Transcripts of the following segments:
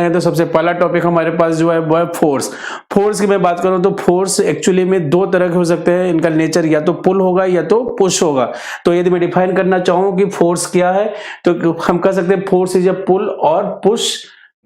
है तो सबसे पहला टॉपिक हमारे पास जो है वो है फोर्स। फोर्स की मैं बात करूं तो फोर्स एक्चुअली में दो तरह के हो सकते हैं, इनका नेचर या तो पुल होगा या तो पुश होगा। तो यदि मैं डिफाइन करना चाहूं कि फोर्स क्या है तो हम कह सकते हैं फोर्स इज अ पुल और पुश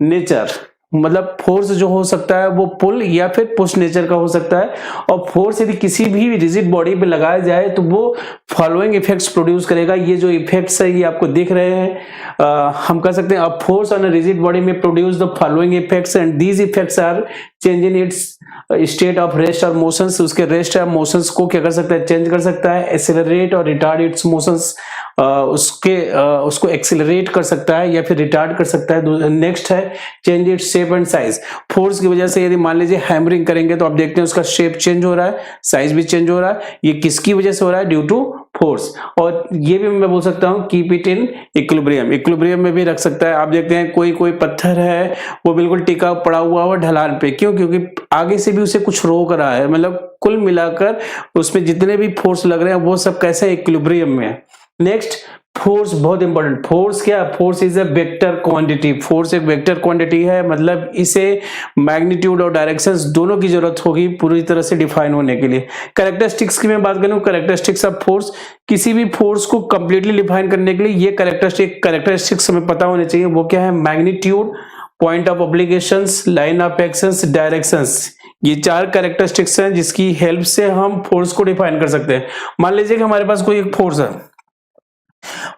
नेचर। मतलब फोर्स जो हो सकता है वो पुल या फिर पुश नेचर का हो सकता है, और फोर्स यदि किसी भी रिजिड बॉडी पे लगाया जाए तो वो फॉलोइंग इफेक्ट्स प्रोड्यूस करेगा। ये जो इफेक्ट्स है ये आपको दिख रहे हैं। हम कह सकते हैं a force on a rigid body में produce the following effects and these effects are change in its state of rest और मोशंस। उसके रेस्ट और मोशंस को क्या कर सकता है, चेंज कर सकता है, एक्सेलरेट और रिटार्ड इट्स मोशंस, उसको एक्सेलरेट कर सकता है या फिर रिटार्ड कर सकता है। नेक्स्ट है change its shape and size. Force की वजह से यदि मान लीजिए हैमरिंग करेंगे तो आप देखते हैं उसका शेप चेंज हो रहा है, साइज भी चेंज हो रहा है। ये किसकी वजह से हो रहा है? Due to force. और ये भी मैं बोल सकता हूं keep it in equilibrium, equilibrium में भी रख सकता है। आप देखते हैं कोई कोई पत्थर है वो बिल्कुल टिका पड़ा हुआ हो ढलान पे, क्यों? क्योंकि आगे से भी उसे कुछ रोक रहा है। मतलब कुल मिलाकर उसमें जितने भी फोर्स लग रहे हैं वो सब कैसे इक्विलिब्रियम में है। नेक्स्ट फोर्स बहुत इंपॉर्टेंट। फोर्स क्या? Force is a vector quantity. Force एक वेक्टर क्वांटिटी है, मतलब इसे मैग्नीट्यूड और डायरेक्शंस दोनों की जरूरत होगी पूरी तरह से डिफाइन होने के लिए। कैरेक्टरिस्टिक्स की मैं बात करूं, कैरेक्टरिस्टिक्स ऑफ फोर्स, किसी भी फोर्स को कंप्लीटली डिफाइन करने के लिए ये कैरेक्टरिस्टिक्स हमें पता होने चाहिए। वो क्या है? Magnitude, point of applications, line of actions, directions. ये चार कैरेक्टरिस्टिक्स हैं जिसकी हेल्प से हम फोर्स को डिफाइन कर सकते हैं। मान लीजिए कि हमारे पास कोई एक फोर्स है,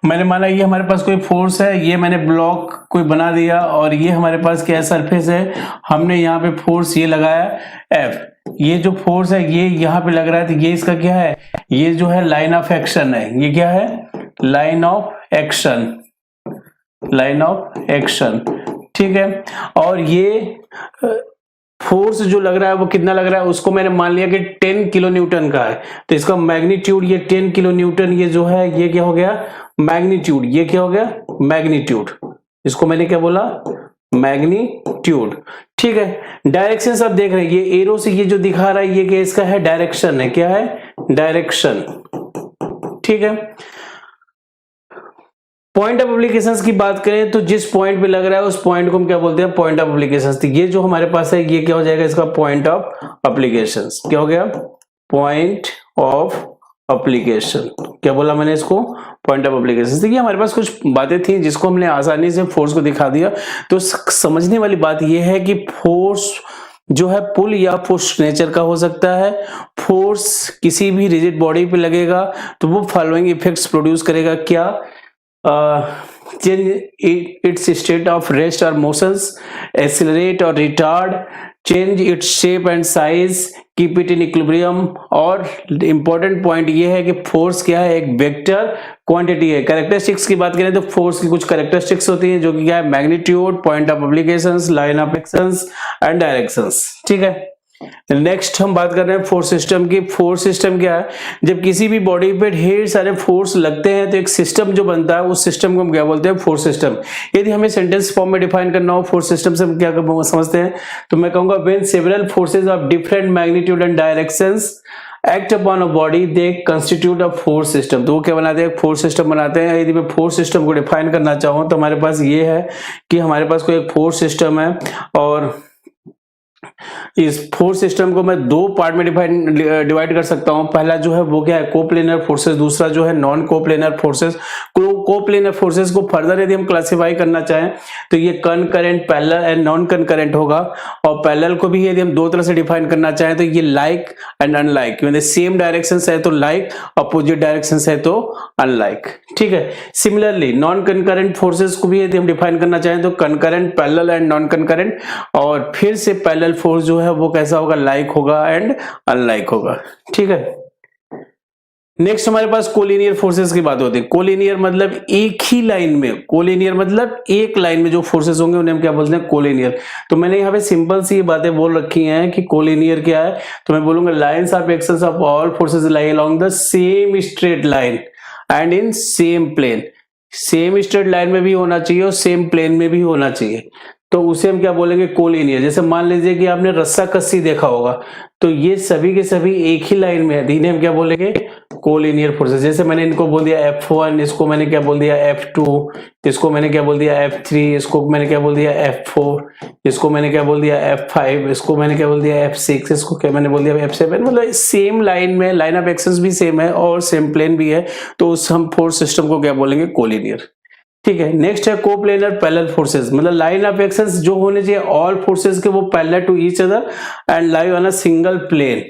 मैंने माना ये हमारे पास कोई फोर्स है, ये मैंने ब्लॉक कोई बना दिया और ये हमारे पास क्या है? सरफेस है। हमने यहाँ पे फोर्स ये लगाया F। ये जो फोर्स है ये यहाँ पे लग रहा है तो ये इसका क्या है? ये जो है लाइन ऑफ एक्शन है। ये क्या है? Line of action, line of action, ठीक है। और ये फोर्स जो लग रहा है वो कितना लग रहा है? उसको मैंने मान लिया कि 10 किलो न्यूटन का है, तो इसका मैग्नीट्यूड ये 10 किलो न्यूटन ये जो है ये क्या हो गया? मैग्नीट्यूड। ये क्या हो गया? मैग्नीट्यूड। इसको मैंने क्या बोला? मैग्नीट्यूड, ठीक है। डायरेक्शन आप देख रहे हैं, ये एरो से ये जो दिखा रहा है ये क्या इसका है? डायरेक्शन है। क्या है? डायरेक्शन, ठीक है। पॉइंट ऑफ एप्लीकेशंस की बात करें तो जिस पॉइंट पे लग रहा है उस पॉइंट को हम क्या बोलते हैं? Point of applications. ये जो हमारे पास है ये क्या हो जाएगा? इसका पॉइंट ऑफ एप्लीकेशंस। क्या हो गया? Point of application. क्या बोला मैंने इसको? Point of application. देखिए हमारे पास कुछ बातें थी जिसको हमने आसानी से फोर्स को दिखा दिया। तो समझने वाली बात यह है कि फोर्स जो है पुल या पुश नेचर का हो सकता है। फोर्स किसी भी रिजिड बॉडी पे लगेगा तो वो फॉलोइंग इफेक्ट्स प्रोड्यूस करेगा। क्या? change its state of rest or motions, accelerate or retard, change its shape and size, keep it in equilibrium। और इंपॉर्टेंट पॉइंट ये है कि फोर्स क्या है? एक वेक्टर क्वांटिटी है। कैरेक्टरिस्टिक्स की बात करें तो फोर्स की कुछ कैरेक्टरिस्टिक्स होती हैं जो कि क्या है? Magnitude, point of applications, line of actions and directions, ठीक है। नेक्स्ट हम बात कर रहे हैं फोर्स सिस्टम की। फोर्स सिस्टम क्या है? जब किसी भी बॉडी पे ढेर सारे फोर्स लगते हैं तो एक सिस्टम जो बनता है उस सिस्टम को हम क्या बोलते हैं? Force system. यदि हमें सेंटेंस फॉर्म में डिफाइन करना हो फोर्स सिस्टम से हम क्या समझते हैं तो मैं कहूंगा when several forces of different magnitude and directions act upon a body they constitute a force system. तो वो क्या बनाते हैं? फोर्स सिस्टम बनाते हैं। यदि मैं फोर्स सिस्टम को डिफाइन करना चाहूँ तो हमारे पास ये है कि हमारे पास कोई एक फोर्स सिस्टम है और इस फोर्स सिस्टम को मैं दो पार्ट में डिवाइड कर सकता हूं। पहला जो है वो क्या है? कोप्लेनर फोर्सेस, दूसरा जो है non coplanar forces. Coplanar forces को फर्दर यदि हम क्लासिफाई करना चाहें तो ये concurrent, parallel and non concurrent होगा। और पैरेलल को भी यदि हम दो तरह से डिफाइन करना चाहें तो ये लाइक एंड अनलाइक, मतलब सेम डायरेक्शन है तो लाइक, अपोजिट डायरेक्शन है तो अनलाइक, ठीक है। सिमिलरली नॉन कनकरेंट फोर्सेस को भी यदि हम डिफाइन करना चाहें तो concurrent, parallel and non concurrent. और फिर से पैरेलल फोर्स जो है वो कैसा होगा? लाइक होगा एंड अनलाइक होगा, ठीक है। नेक्स्ट हमारे पास कोलिनियर फोर्सेस की बात होती है। कोलिनियर मतलब एक ही लाइन में, कोलिनियर मतलब एक लाइन में जो फोर्सेस होंगे उन्हें हम क्या बोलते हैं? कोलिनियर। तो मैंने यहाँ पे सिंपल सी बातें बोल रखी हैं कि कोलिनियर क्या है, तो मैं बोलूंगा lines of actions of all forces lie along the same straight line and in same plane. Same straight line में भी होना चाहिए और सेम प्लेन में भी होना चाहिए, तो उसे हम क्या बोलेंगे? कोलिनियर। जैसे मान लीजिए कि आपने रस्सा कस्सी देखा होगा तो ये सभी के सभी एक ही लाइन में है, इन्हें हम क्या बोलेंगे? Collinear forces. जैसे मैंने इनको बोल दिया F1, इसको मैंने क्या बोल दिया F2, इसको मैंने क्या बोल दिया F3, इसको मैंने क्या बोल दिया F4, इसको मैंने क्या बोल दिया F5, इसको मैंने क्या बोल दिया F6, इसको क्या मैंने बोल दिया F7। मतलब सेम लाइन में लाइन ऑफ एक्शंस भी सेम है और सेम प्लेन भी है, तो उस हम फोर्स सिस्टम को क्या बोलेंगे, कोलिनियर। ठीक है, नेक्स्ट है कोप्लेनर पैरेलल फोर्सेस। मतलब लाइन ऑफ एक्शंस जो होने चाहिए ऑल फोर्सेस के वो parallel to each other and lie on a single plane.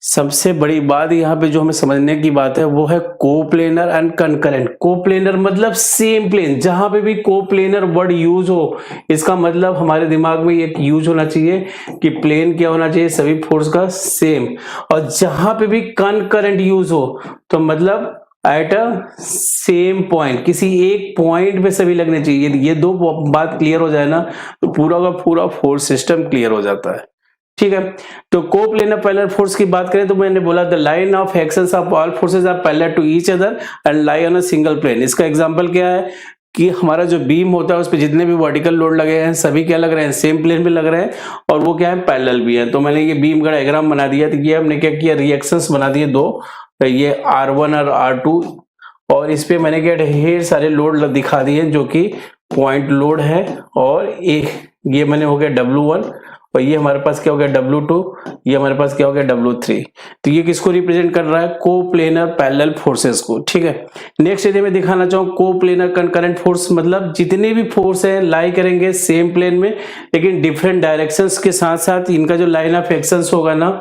सबसे बड़ी बात यहाँ पे जो हमें समझने की बात है वो है कोप्लेनर एंड कंकरेंट। कोप्लेनर मतलब सेम प्लेन, जहां पे भी कोप्लेनर वर्ड यूज हो इसका मतलब हमारे दिमाग में एक यूज होना चाहिए कि प्लेन क्या होना चाहिए, सभी फोर्स का सेम। और जहां पे भी कंकरेंट यूज हो तो मतलब एट अ सेम पॉइंट, किसी एक पॉइंट पे सभी लगने चाहिए। ये दो बात क्लियर हो जाए ना तो पूरा का पूरा फोर्स सिस्टम क्लियर हो जाता है। ठीक है, तो कोप्लेनर पैरेलल फोर्स की बात करें तो मैंने बोला the line of actions of all forces are parallel to each other and lie on a single plane. इसका एग्जांपल क्या है कि हमारा जो बीम होता है उस पर जितने भी वर्टिकल लोड लगे हैं सभी क्या लग रहे हैं, सेम प्लेन पे लग रहे हैं और वो क्या है, पैरेलल भी है। तो मैंने ये बीम का डायग्राम बना दिया। तो ये हमने क्या किया, रिएक्शंस बना दिए दो, ये R1 और R2, और इस पे मैंने क्या ढेर सारे लोड दिखा दिए जो कि पॉइंट लोड है। और एक ये मैंने हो गया W1 और ये हमारे पास क्या हो गया W2, ये हमारे पास क्या हो गया W3। तो ये किसको रिप्रेजेंट कर रहा है, कोप्लेनर पैरेलल फोर्सेस को। ठीक है, नेक्स्ट यदि मैं दिखाना चाहूँ कोप्लेनर कंकरेंट फोर्स, मतलब जितने भी फोर्स है लाई करेंगे सेम प्लेन में लेकिन डिफरेंट डायरेक्शंस के साथ साथ इनका जो लाइन ऑफ एक्शंस होगा ना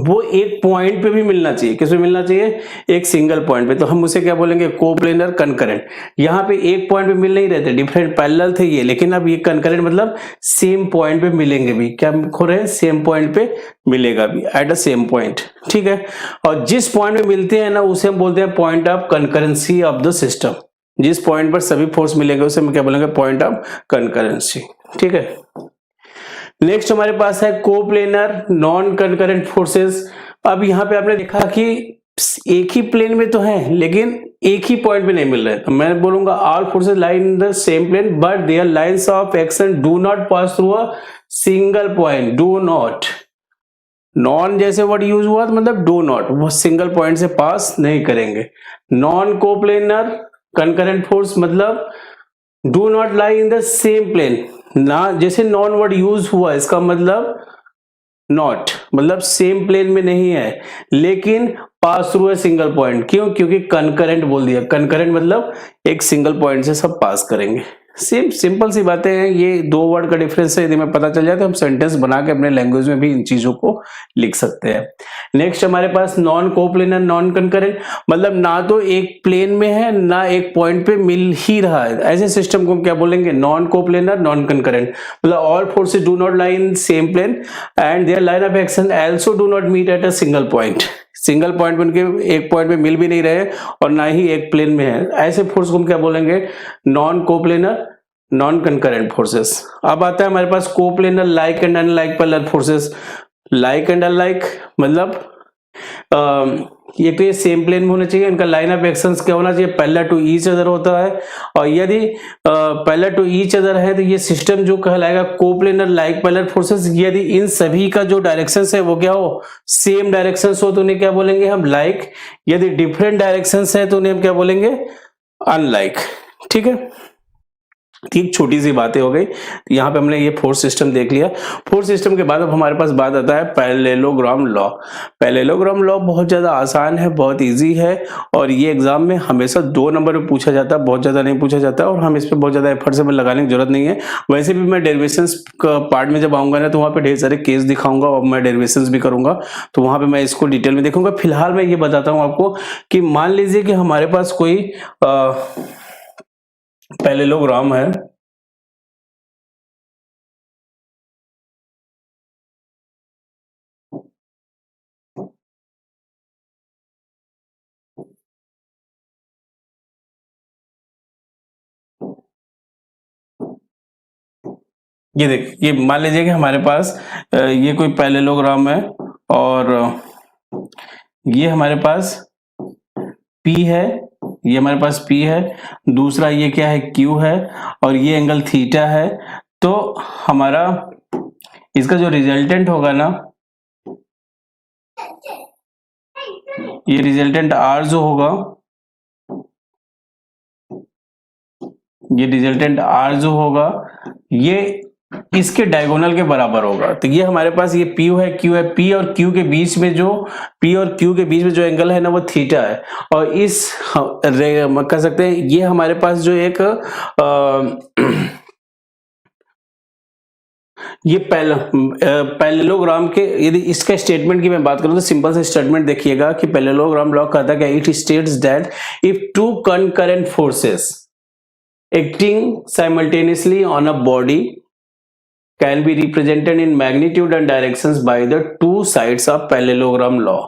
वो एक पॉइंट पे भी मिलना चाहिए। किस पे मिलना चाहिए, एक सिंगल पॉइंट पे। तो हम उसे क्या बोलेंगे, कोप्लेनर कंकरेंट। यहाँ पे एक पॉइंट पे मिल नहीं रहे थे, डिफरेंट पैरेलल थे ये, लेकिन अब ये कंकरेंट मतलब सेम पॉइंट पे मिलेंगे भी। क्या हो रहे हैं, सेम पॉइंट पे मिलेगा भी, एट अ सेम पॉइंट। ठीक है, और जिस पॉइंट पे मिलते हैं ना उसे हम बोलते हैं point of concurrency of the system. जिस पॉइंट पर सभी फोर्स मिलेंगे उसे हम क्या बोलेंगे, पॉइंट ऑफ कंकरेंसी। ठीक है, नेक्स्ट हमारे पास है कोप्लेनर नॉन कंकरेंट फोर्सेस। अब यहाँ पे आपने देखा कि एक ही प्लेन में तो है लेकिन एक ही पॉइंट पे नहीं मिल रहे, तो मैं बोलूंगा all forces lie in the same plane but their lines of action do not pass through a single point. Do not, non जैसे वर्ड यूज हुआ तो मतलब डू नॉट, वो सिंगल पॉइंट से पास नहीं करेंगे। नॉन कोप्लेनर कंकरेंट फोर्स मतलब do not lie in the same plane ना, जैसे नॉन वर्ड यूज हुआ इसका मतलब नॉट मतलब सेम प्लेन में नहीं है लेकिन पास थ्रू है सिंगल पॉइंट। क्यों, क्योंकि कंकरेंट बोल दिया, कंकरेंट मतलब एक सिंगल पॉइंट से सब पास करेंगे। सेम सिंपल सी बातें हैं, ये दो वर्ड का डिफरेंस है। यदि हमें पता चल जाए तो हम सेंटेंस बना के अपने लैंग्वेज में भी इन चीजों को लिख सकते हैं। नेक्स्ट हमारे पास नॉन कोप्लेनर नॉन कंकरेंट, मतलब ना तो एक प्लेन में है ना एक पॉइंट पे मिल ही रहा है, ऐसे सिस्टम को हम क्या बोलेंगे, नॉन कोप्लेनर नॉन कंकरेंट। मतलब all forces do not lie in same plane and their line of action also do not meet at a single point. Single point पे उनके एक पॉइंट पे मिल भी नहीं रहे और ना ही एक प्लेन में है, ऐसे फोर्स को हम क्या बोलेंगे, non coplanar non concurrent forces. अब आता है हमारे पास coplanar like and unlike parallel forces. Like and unlike मतलब ये तो ये सेम प्लेन में होने चाहिए, इनका लाइन ऑफ एक्शंस क्या होना चाहिए, पैरेलल टू ईच अदर होता है। और यदि पैरेलल टू ईच अदर है तो ये सिस्टम जो कहलाएगा कोप्लेनर लाइक पैरेलल फोर्सेस। यदि इन सभी का जो डायरेक्शंस है वो क्या हो, सेम डायरेक्शंस हो तो उन्हें क्या बोलेंगे हम, लाइक। यदि डिफरेंट डायरेक्शंस है तो उन्हें हम क्या बोलेंगे, अनलाइक। ठीक है, ठीक, छोटी सी बातें हो गई। यहाँ पे हमने ये फोर्स सिस्टम देख लिया। फोर्स सिस्टम के बाद अब हमारे पास बात आता है पैरेललोग्राम लॉ। पैरेललोग्राम लॉ बहुत ज्यादा आसान है, बहुत इजी है और ये एग्जाम में हमेशा 2 नंबर पे पूछा जाता है, बहुत ज्यादा नहीं पूछा जाता और हम इस पे बहुत ज्यादा एफर्ट से लगाने की जरूरत नहीं है। वैसे भी मैं डेरिवेशंस का पार्ट में जब आऊंगा ना तो वहाँ पे ढेर सारे केस दिखाऊंगा और मैं डेरिवेशंस भी करूंगा, तो वहां पे मैं इसको डिटेल में देखूंगा। फिलहाल मैं ये बताता हूँ आपको कि मान लीजिए कि हमारे पास कोई पैरेललोग्राम है। ये देख, ये मान लीजिए कि हमारे पास ये कोई पैरेललोग्राम है और ये हमारे पास P है, ये हमारे पास P है, दूसरा ये क्या है, Q है और ये एंगल थीटा है। तो हमारा इसका जो रिजल्टेंट होगा ना, ये रिजल्टेंट आर जो होगा, ये रिजल्टेंट आर जो होगा ये इसके डायगोनल के बराबर होगा। तो ये हमारे पास ये पी है, क्यू है, पी और क्यू के बीच में जो एंगल है ना वो थीटा है। और इस कह सकते हैं ये हमारे पास जो एक ये पैरेललोग्राम के, यदि इसका स्टेटमेंट की मैं बात करूं तो सिंपल सा स्टेटमेंट देखिएगा कि पैरेललोग्राम लॉ कहता है कि it states that if two concurrent forces acting simultaneously on a body can be represented in magnitude and directions by the two sides of parallelogram law.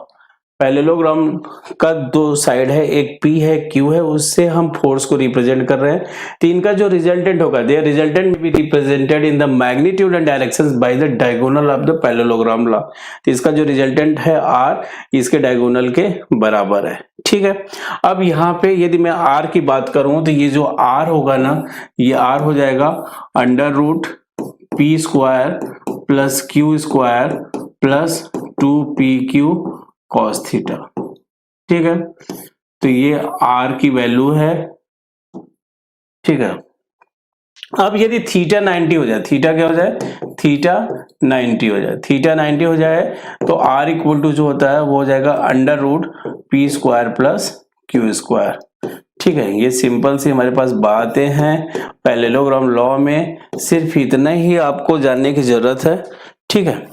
Parallelogram का दो side है, एक P है, Q है, उससे हम फोर्स को represent कर रहे हैं। तो इनका जो रिजल्टेंट होगा, their resultant be represented in the magnitude and directions by the diagonal of the parallelogram law. तो इसका जो रिजल्टेंट है R, इसके डायगोनल के बराबर है। ठीक है, अब यहाँ पे यदि मैं R की बात करूं तो ये जो R होगा ना, ये R हो जाएगा √P square plus Q square plus 2PQ cos theta. ठीक है, तो ये R की वैल्यू है। ठीक है, अब यदि थीटा 90 हो जाए, थीटा क्या हो जाए, थीटा 90 हो जाए, थीटा 90 हो जाए तो R इक्वल टू जो होता है वो हो जाएगा √P square plus Q square. ठीक है, ये सिंपल सी हमारे पास बातें हैं पैरेललोग्राम लॉ में। सिर्फ इतना ही आपको जानने की जरूरत है। ठीक है,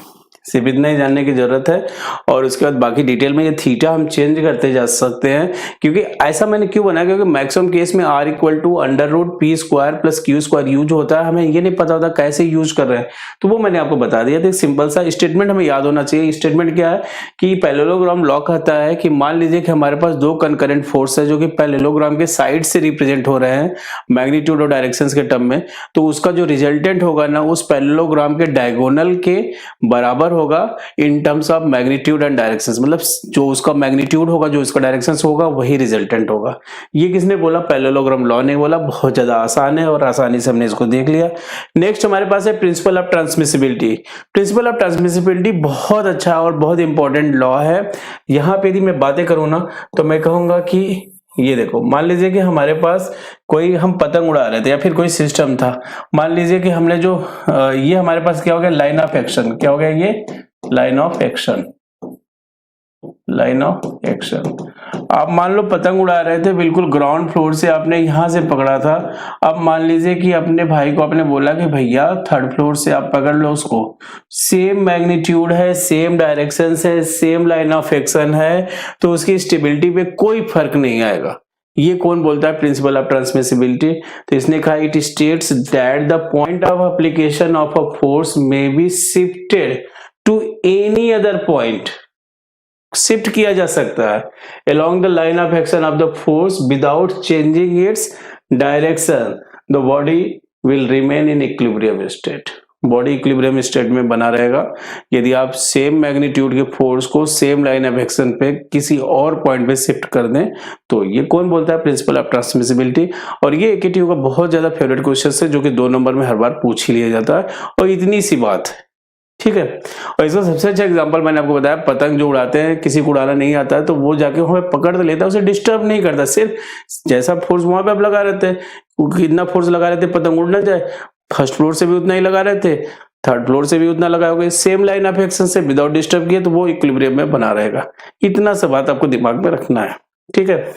सिर्फ इतना ही जानने की जरूरत है और उसके बाद बाकी डिटेल में ये थीटा हम चेंज करते जा सकते हैं, क्योंकि ऐसा मैंने क्यों बनाया, क्योंकि मैक्सिमम केस में R equal to √P square plus Q square use होता है, हमें ये नहीं पता होता कैसे यूज कर रहे हैं, तो वो मैंने आपको बता दिया। तो सिंपल सा स्टेटमेंट हमें याद होना चाहिए। स्टेटमेंट क्या है कि पैरेललोग्राम लॉ कहता है कि मान लीजिए कि हमारे पास दो कंकरेंट फोर्स है जो कि पैरेललोग्राम के साइड से रिप्रेजेंट हो रहे हैं मैग्नीट्यूड और डायरेक्शंस के टर्म में, तो उसका जो रिजल्टेंट होगा ना उस पैरेललोग्राम के डायगोनल के बराबर होगा in terms of magnitude and directions. मतलब जो उसका मैग्नीट्यूड होगा, जो इसका डायरेक्शंस होगा, वही रिजल्टेंट होगा। ये किसने बोला, पैरेललोग्राम लॉ ने बोला। बहुत ज्यादा आसान है और आसानी से हमने इसको देख लिया। नेक्स्ट हमारे पास है principle of transmissibility. Principle of transmissibility बहुत अच्छा और बहुत इंपॉर्टेंट लॉ है। यहां पे यदि मैं बातें करूं ना तो मैं कहूंगा कि ये देखो, मान लीजिए कि हमारे पास कोई, हम पतंग उड़ा रहे थे या फिर कोई सिस्टम था, मान लीजिए कि हमने जो ये हमारे पास क्या हो गया, लाइन ऑफ एक्शन। क्या हो गया, ये line of action, line of action. आप मान लो पतंग उड़ा रहे थे, बिल्कुल ग्राउंड फ्लोर से आपने यहां से पकड़ा था। अब मान लीजिए कि अपने भाई को आपने बोला कि भैया थर्ड फ्लोर से आप पकड़ लो उसको, सेम मैग्नीट्यूड है, सेम डायरेक्शन है, सेम लाइन ऑफ एक्शन है, तो उसकी स्टेबिलिटी पे कोई फर्क नहीं आएगा। ये कौन बोलता है, प्रिंसिपल ऑफ ट्रांसमिसिबिलिटी। तो इसने कहा it states that the point of application of a force may be shifted to any other point, shift किया जा सकता है along the line of action of the force without changing its direction, the body will remain in equilibrium state। Body equilibrium state में बना रहेगा यदि आप same magnitude के फोर्स को सेम लाइन ऑफ एक्शन पे किसी और पॉइंट पे शिफ्ट कर दें। तो ये कौन बोलता है, प्रिंसिपल ऑफ ट्रांसमिसिबिलिटी। और ये एकेटीयू का बहुत ज्यादा फेवरेट क्वेश्चन है जो कि 2 नंबर में हर बार पूछ ही लिया जाता है और इतनी सी बात है। ठीक है, और इसका सबसे अच्छा एग्जांपल मैंने आपको बताया, पतंग जो उड़ाते हैं, किसी को उड़ाना नहीं आता है तो वो जाके हमें पकड़ तो लेता है, उसे डिस्टर्ब नहीं करता, सिर्फ जैसा फोर्स वहां पे आप लगा रहते हैं, कितना फोर्स लगा रहते हैं पतंग उड़ ना जाए, फर्स्ट फ्लोर से भी उतना ही लगा रहे थे, थर्ड फ्लोर से भी उतना लगाओगे, सेम लाइन ऑफ एक्शन से विदाउट डिस्टर्ब किए तो वो इक्विलिब्रियम में बना रहेगा। इतना सा बात आपको दिमाग में रखना है। ठीक है,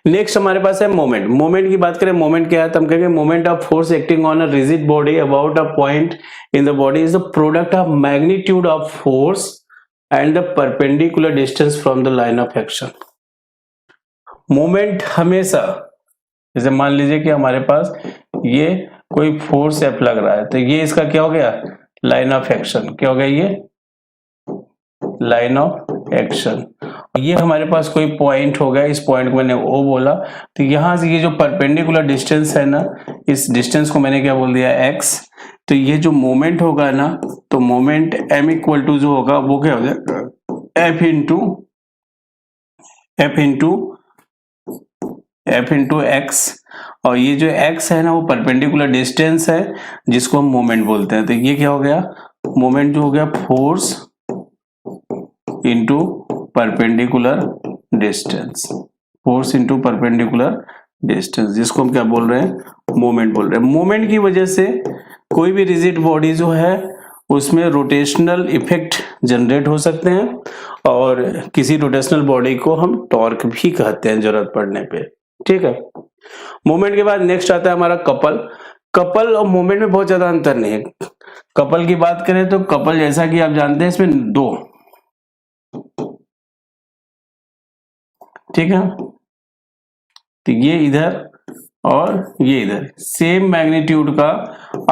नेक्स्ट हमारे पास है मोमेंट। मोमेंट की बात करें, मोमेंट क्या है, तो हम कहेंगे moment of force acting on a rigid body about a point in the body is the product of magnitude of force and the perpendicular distance from the line of action. Moment हमेशा, जैसे मान लीजिए कि हमारे पास ये कोई force F लग रहा है, तो ये इसका क्या हो गया, लाइन ऑफ एक्शन। क्या हो गया, ये लाइन ऑफ एक्शन। ये हमारे पास कोई पॉइंट हो गया, इस पॉइंट को मैंने O बोला, तो यहां से ये जो परपेंडिकुलर डिस्टेंस है ना, इस डिस्टेंस को मैंने क्या बोल दिया, x। तो ये जो मोमेंट होगा ना, तो मोमेंट m इक्वल टू जो होगा वो क्या हो जाएगा, f इंटू x। और ये जो x है ना वो परपेंडिकुलर डिस्टेंस है जिसको हम मोमेंट बोलते हैं। तो ये क्या हो गया, मोमेंट जो हो गया force into perpendicular distance, force into perpendicular distance, जिसको हम क्या बोल रहे हैं, मोमेंट बोल रहे हैं। मोमेंट की वजह से कोई भी रिजिड बॉडी जो है उसमें रोटेशनल इफेक्ट जनरेट हो सकते हैं और किसी रोटेशनल बॉडी को हम टॉर्क भी कहते हैं जरूरत पड़ने पे, ठीक है। मोमेंट के बाद नेक्स्ट आता है हमारा कपल। कपल और मोमेंट में बहुत ज्यादा अंतर नहीं है। कपल की बात करें तो कपल जैसा कि आप जानते हैं इसमें दो, ठीक है, तो ये इधर और ये इधर सेम मैग्नीट्यूड का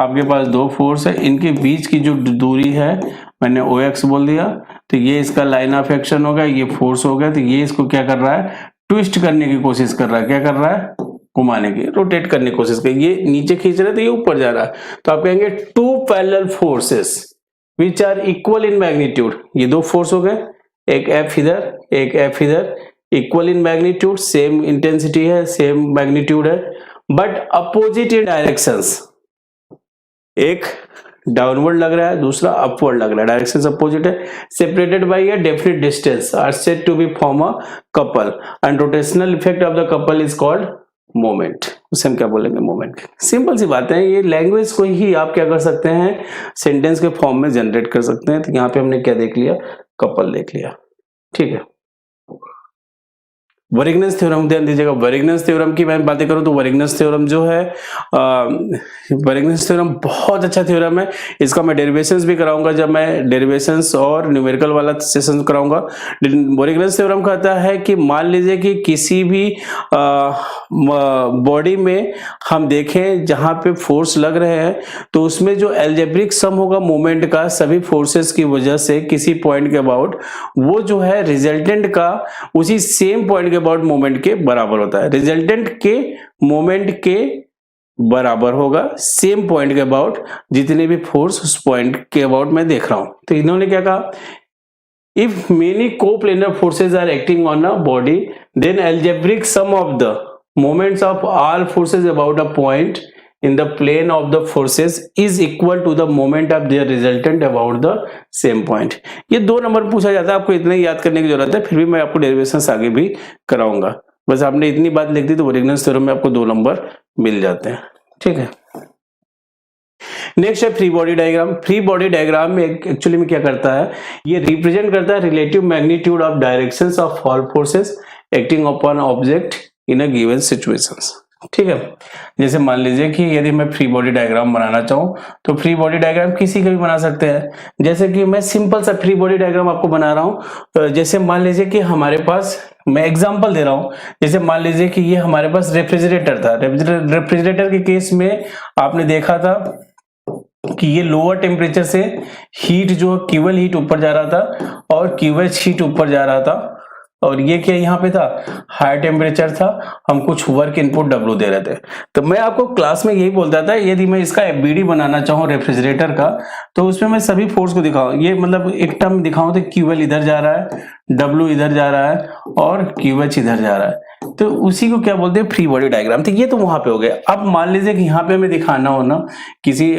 आपके पास दो फोर्स है, इनके बीच की जो दूरी है मैंने OX बोल दिया, तो ये इसका लाइन ऑफ एक्शन होगा, ये फोर्स हो गया, तो ये इसको क्या कर रहा है, ट्विस्ट करने की कोशिश कर रहा है, क्या कर रहा है, घुमाने की, रोटेट करने की कोशिश कर, ये नीचे खींच रहा है तो ये ऊपर जा रहा है, तो आप कहेंगे two parallel forces which are equal in magnitude. ये दो फोर्स हो गए, एक F इधर एक F इधर, equal in magnitude, same intensity है, सेम मैग्नीट्यूड है, बट अपोजिट इन डायरेक्शंस। एक डाउनवर्ड लग रहा है, दूसरा अपवर्ड लग रहा है, डायरेक्शंस अपोजिट है, separated by a definite distance, are said to be form a couple and rotational effect of the couple is called moment. उसे हम क्या बोलेंगे, मोमेंट। सिंपल सी बात है, ये लैंग्वेज को ही आप क्या कर सकते हैं, सेंटेंस के फॉर्म में जनरेट कर सकते हैं। तो यहाँ पे हमने क्या देख लिया, कपल देख लिया, ठीक है। वरिग्नस थ्योरम ध्यान दीजिएगा। वरिग्नस थ्योरम की मैं बातें करूं तो वरिग्नस थ्योरम जो है, वरिग्नस थ्योरम बहुत अच्छा थ्योरम है। इसका मैं डेरिवेशंस भी कराऊंगा जब मैं डेरिवेशंस और न्यूमेरिकल वाला सेशन कराऊंगा। वरिग्नस थ्योरम कहता है कि मान लीजिए कि किसी भी बॉडी में हम देखें जहां पे फोर्स लग रहे हैं, तो उसमें जो एल्जेब्रिक सम होगा मोमेंट का सभी फोर्सेस की वजह से किसी पॉइंट के अबाउट, वो जो है रिजल्टेंट का उसी सेम पॉइंट के अबाउट मोमेंट के बराबर होता है। रिजल्टेंट के मोमेंट के बराबर होगा सेम पॉइंट के अबाउट जितने भी फोर्स उस पॉइंट के अबाउट मैं देख रहा हूं। तो इन्होंने क्या कहा, if many coplanar forces are acting on a body then algebraic sum of the moments of all forces about a point in the plane of the forces is equal to the moment of their resultant about the same point। ये 2 number पूछा जाता है, आपको इतना ही याद करने की जरूरत है, फिर भी मैं आपको डेरिवेशंस आगे भी कराऊंगा। बस आपने इतनी बात लिख दी तो वरिग्नस थ्योरम में आपको 2 नंबर मिल जाते हैं, ठीक है। नेक्स्ट है free body diagram. Free body diagram में एक्चुअली में क्या करता है, ये रिप्रेजेंट करता है relative magnitude of directions of all forces acting upon object in a given situations, ठीक है। जैसे मान लीजिए कि यदि मैं फ्री बॉडी डायग्राम बनाना चाहूं तो फ्री बॉडी डायग्राम किसी का भी बना सकते हैं। जैसे कि मैं सिंपल सा फ्री बॉडी डायग्राम आपको बना रहा हूं। जैसे मान लीजिए कि हमारे पास, मैं एग्जांपल दे रहा हूं, जैसे मान लीजिए कि ये हमारे पास रेफ्रिजरेटर था। रेफ्रिजरेटर के केस में आपने देखा था कि ये लोअर टेम्परेचर से हीट जो क्यूएल हीट ऊपर जा रहा था और क्यूएच हीट ऊपर जा रहा था, और ये क्या यहाँ पे था, हाई टेम्परेचर था, हम कुछ वर्क इनपुट W दे रहे थे। तो मैं आपको क्लास में यही बोलता था, यदि मैं इसका FBD बनाना चाहूँ रेफ्रिजरेटर का, तो उसमें मैं सभी फोर्स को दिखाऊं, ये मतलब एक टर्म दिखाऊं तो QL इधर जा रहा है, W इधर जा रहा है और QH इधर जा रहा है, तो उसी को क्या बोलते हैं, फ्री बॉडी डायग्राम। तो ये तो वहां पे हो गया। अब मान लीजिए कि यहाँ पे हमें दिखाना हो ना किसी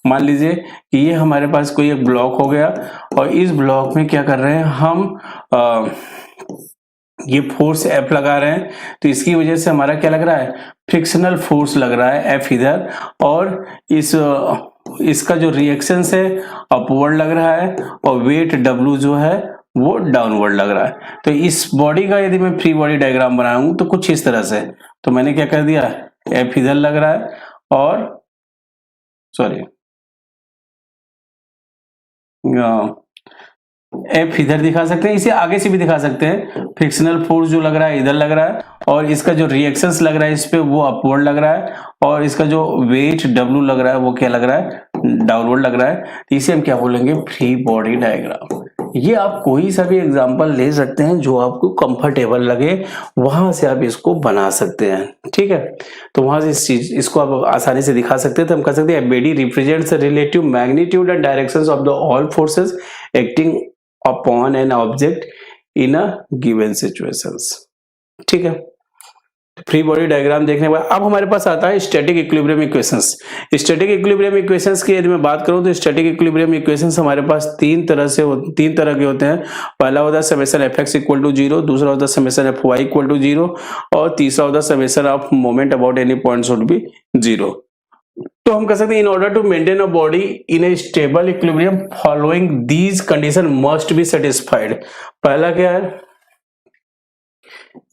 मान लीजिए कि ये हमारे पास कोई एक ब्लॉक हो गया और इस ब्लॉक में क्या कर रहे हैं हम, ये फोर्स F लगा रहे हैं, तो इसकी वजह से हमारा क्या लग रहा है, फ्रिक्शनल फोर्स लग रहा है F इधर, और इसका जो रिएक्शंस है अपवर्ड लग रहा है और वेट W जो है वो डाउनवर्ड लग रहा है। तो इस बॉडी का यदि मैं फ्री बॉडी डायग्राम बनाऊं तो कुछ इस तरह से, तो मैंने क्या कर दिया, F इधर लग रहा है और सॉरी F इधर दिखा सकते हैं, इसे आगे से भी दिखा सकते हैं। फ्रिक्शनल फोर्स जो लग रहा है इधर लग रहा है और इसका जो रिएक्शंस लग रहा है इस पे वो अपवर्ड लग रहा है और इसका जो वेट W लग रहा है वो क्या लग रहा है, डाउनवर्ड लग रहा है। तो इसे हम क्या बोलेंगे, फ्री बॉडी डायग्राम। ये आप कोई सा भी एग्जांपल ले सकते हैं जो आपको कंफर्टेबल लगे, वहां से आप इसको बना सकते हैं, ठीक है। तो वहां से इसको आप आसानी से दिखा सकते हैं। तो हम कह सकते हैं FBD represents the relative magnitude and directions of the all forces acting upon an object in a given situations, ठीक है। फ्री बॉडी डायग्राम देखने के बाद अब हमारे पास आता है static equilibrium equations. Static equilibrium equations की यदि मैं बात करूं तो स्टैटिक इक्विलिब्रियम इक्वेशंस हमारे पास तीन तरह के होते हैं। पहला होता है summation F X equal to 0, दूसरा होता है summation F Y equal to 0 और तीसरा होता है summation of moment about any point should be 0। तो हम कह सकते हैं in order to maintain a body in a stable equilibrium following these condition must be satisfied. पहला क्या है,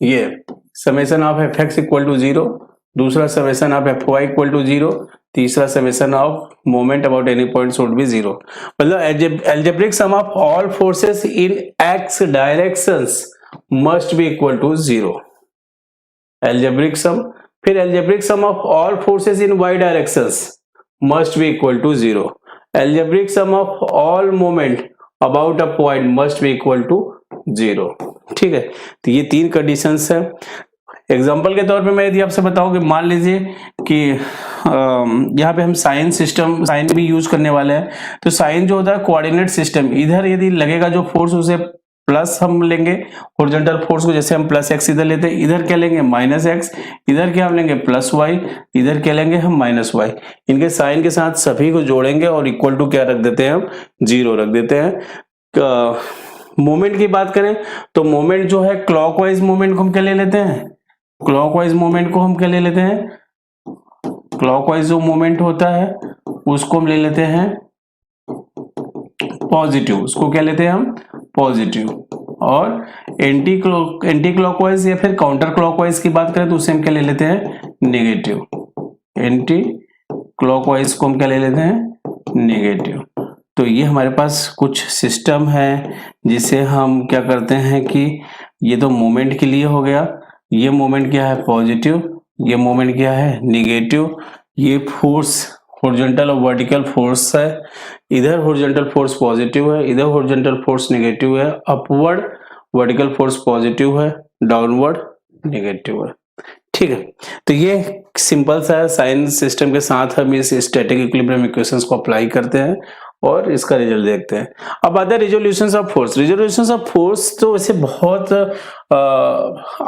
ये summation of F X equal to 0, दूसरा summation of F Y equal to 0, तीसरा summation of moment about any point should be 0। मतलब algebraic sum of all forces in x directions must be equal to 0। Algebraic sum, फिर algebraic sum of all forces in y directions must be equal to 0। Algebraic sum of all moment about a point must be equal to 0। ठीक है, तो ये तीन conditions है। Example के तौर पे मैं यदि आपसे बताऊं कि मान लीजिए कि यहाँ पे हम साइन भी यूज करने वाले हैं। तो साइन जो होता है कोऑर्डिनेट सिस्टम, इधर यदि लगेगा जो फोर्स उसे प्लस हम लेंगे, हॉरिजॉन्टल फोर्स को जैसे हम प्लस एक्स इधर लेते हैं, इधर क्या लेंगे माइनस एक्स, इधर क्या हम लेंगे प्लस वाई, इधर क्या लेंगे हम माइनस वाई। इनके साइन के साथ सभी को जोड़ेंगे और इक्वल टू क्या रख देते हैं हम 0 रख देते हैं। मोमेंट की बात करें तो मोमेंट जो है क्लॉकवाइज मोमेंट को हम क्या ले लेते हैं, क्लॉकवाइज मोमेंट को हम क्या ले लेते हैं, क्लॉकवाइज जो मोमेंट होता है उसको हम ले लेते हैं पॉजिटिव, उसको क्या लेते हैं हम पॉजिटिव। और एंटी क्लॉकवाइज या फिर काउंटर क्लॉकवाइज की बात करें तो उसे हम क्या ले लेते हैं नेगेटिव। एंटी क्लॉकवाइज को हम क्या ले लेते हैं नेगेटिव। तो ये हमारे पास कुछ सिस्टम है जिसे हम क्या करते हैं कि ये तो मोमेंट के लिए हो गया, ये मोमेंट क्या है पॉजिटिव, ये मोमेंट क्या है नेगेटिव। ये फोर्स हॉरिजॉन्टल और वर्टिकल फोर्स है, इधर हॉरिजॉन्टल फोर्स पॉजिटिव है, इधर हॉरिजॉन्टल फोर्स नेगेटिव है, अपवर्ड वर्टिकल फोर्स पॉजिटिव है, डाउनवर्ड नेगेटिव है। ठीक है, तो ये सिंपल सा साइन सिस्टम के साथ हम इस स्टैटिक इक्विलिब्रियम इक्वेशंस को अप्लाई करते हैं और इसका रिजल्ट देखते हैं। अब आता है resolutions of force. Resolutions of force तो वैसे बहुत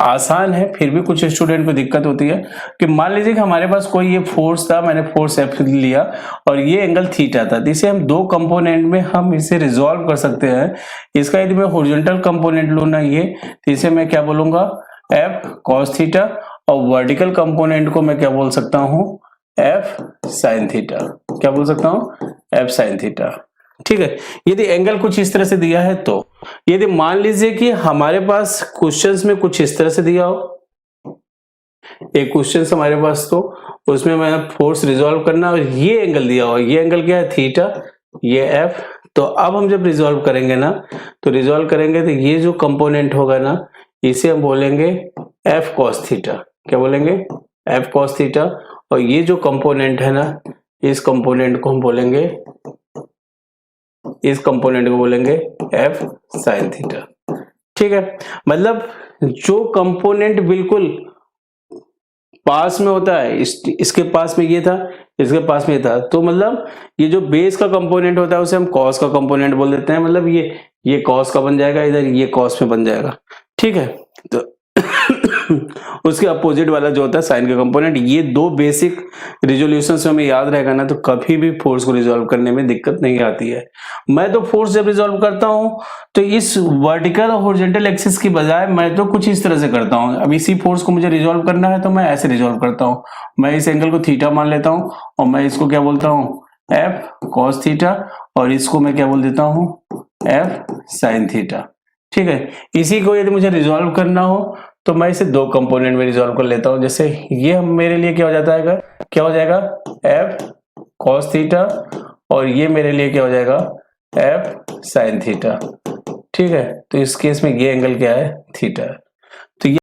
आसान है, फिर भी कुछ स्टूडेंट को दिक्कत होती है कि मान लीजिए कि हमारे पास कोई ये फोर्स था, मैंने फोर्स एफ लिया और ये एंगल थीटा था, तो इसे हम दो कंपोनेंट में हम इसे रिजॉल्व कर सकते हैं। इसका यदि मैं हॉरिजॉन्टल कंपोनेंट लूँ ना ये, तो इसे मैं क्या बोलूंगा एफ कॉस थीटा, और वर्टिकल कंपोनेंट को मैं क्या बोल सकता हूं एफ साइन थीटा। क्या बोल सकता हूं एफ साइन थीटा। ठीक है, यदि एंगल कुछ इस तरह से दिया है तो यदि मान लीजिए कि हमारे पास क्वेश्चंस में कुछ इस तरह से दिया हो, एक क्वेश्चन हमारे पास तो उसमें मैंने फोर्स रिजॉल्व करना और ये एंगल दिया हो, ये एंगल क्या है थीटा, ये एफ। तो अब हम जब रिजॉल्व करेंगे ना, तो रिजॉल्व करेंगे तो ये जो कंपोनेंट होगा ना इसे हम बोलेंगे एफ कॉस थीटा। क्या बोलेंगे एफ कॉस थीटा। और ये जो कंपोनेंट है ना, इस कंपोनेंट को हम बोलेंगे, इस कंपोनेंट को बोलेंगे एफ साइन थीटा। ठीक है, मतलब जो कंपोनेंट बिल्कुल पास में होता है, इसके पास में ये था, इसके पास में था, तो मतलब ये जो बेस का कंपोनेंट होता है उसे हम कॉस का कंपोनेंट बोल देते हैं। मतलब ये कॉस का बन जाएगा, इधर ये कॉस में बन जाएगा। ठीक है, तो उसके अपोजिट वाला जो होता है साइन का कंपोनेंट। ये दो बेसिक रिजोल्यूशन से हमें याद रहेगा ना, तो कभी भी फोर्स को रिजॉल्व करने में दिक्कत नहीं आती है। मैं तो फोर्स जब रिजॉल्व करता हूं तो इस वर्टिकल और हॉरिजॉन्टल एक्सिस की बजाय मैं तो कुछ इस तरह से करता हूं। अब इसी फोर्स को मुझे रिजॉल्व करना है तो मैं ऐसे रिजॉल्व करता हूं, मैं इस एंगल को थीटा मान लेता हूं और मैं इसको क्या बोलता हूं एफ कॉस थीटा, और इसको मैं क्या बोल देता हूं एफ साइन थीटा। ठीक है, इसी को यदि मुझे रिजॉल्व करना हो तो मैं इसे दो कंपोनेंट में रिजॉल्व कर लेता हूं। जैसे ये मेरे लिए क्या हो जाता है, क्या हो जाएगा एफ कॉस थीटा, और ये मेरे लिए क्या हो जाएगा एफ साइन थीटा। ठीक है, तो इस केस में ये एंगल क्या है थीटा। तो ये